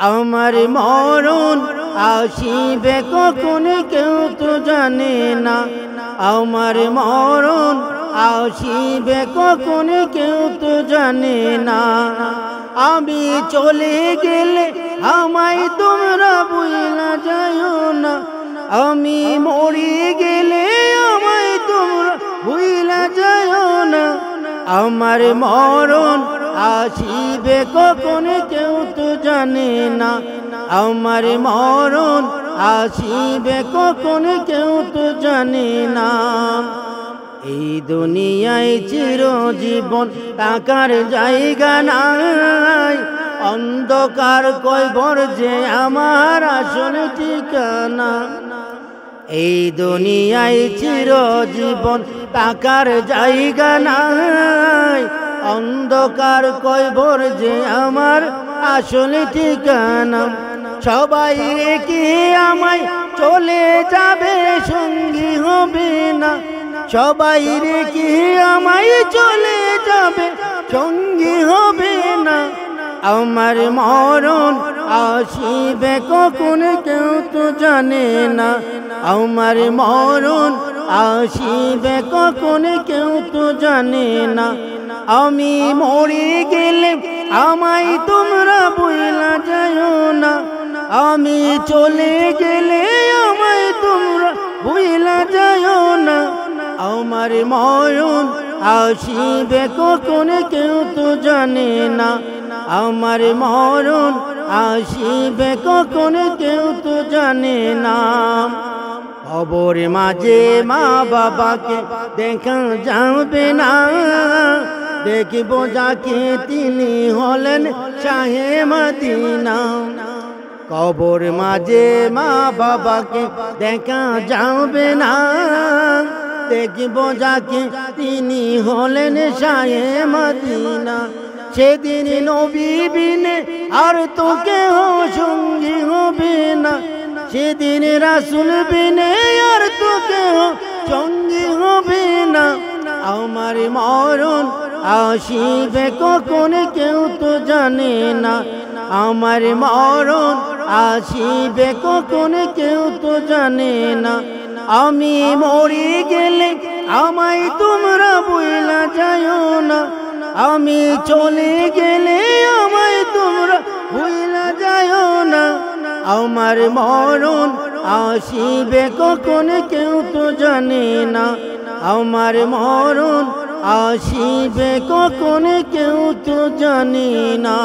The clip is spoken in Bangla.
আমার মরণ আসিবে কখন কেউ তো জানে না। আমার মরণ আসিবে কখন কেউ তো জানে না। আমি চলে গেলে আমায় তোমরা ভুইলা যাইও না। আমি মরে গেলে আমায় তোমরা ভুইলা যাইও না। আমার মরণ আসিবে কখন কেউ তো জানে না। আমার মরণ আসিবে কখন কেউ তো জানে না। এই দুনিয়ায় চিরজীবন টাকার জায়গা নাই। অন্ধকার কয়বর যে আমার আসল ঠিকানা। এই দুনিয়ায় চিরজীবন টাকার জায়গা নাই। অন্ধকার কয়বর যে আমার আসল ঠিকানা। সবাই রেখে আমায় চলে যাবে, সঙ্গী হবে না। সবাই রেখে আমায় চলে যাবে, সঙ্গী হবে না। আমার মরণ আসিবে কখন কেউ তো জানে না। আমার মরণ আসিবে কখন কেউ তো জানে না। আমি মরে গেলে আমায় তোমরা ভুইলা যাইও না। আমি চলে গেলে আমায় তোমরা ভুইলা যাইও না। আমার মরণ আসিবে কখন কেউ তো জানে না। আমার মরণ আসিবে কখন কেউ তো জানে না। কবর মাঝে মা বাবাকে দেখা যাবে না। দেখিব যাকে তিনি হলেন শাহে মদিনা। কবর মাঝে মা বাবাকে দেখা যাবে না। দেখিব যাকে তিনি হলেন শাহে মদিনা। সেদিন নবী বিনে আর তো কেহ সঙ্গী হবে না। সেদিন রাসূল বিনে আর তো কেহ সঙ্গী হবে না। আমার মরণ আসিবে কখন কেউ তো জানে না। আমার মরণ আসিবে কখন কেউ তো জানে না। আমি মরে গেলে আমায় তোমরা ভুইলা যাইও না। আমি চলে গেলে আমায় তোমরা ভুইলা যাইও না। আমার মরণ আসিবে কখন কেউ তো জানে না। আমার মরণ আসিবে কখন কেউ তো জানে না।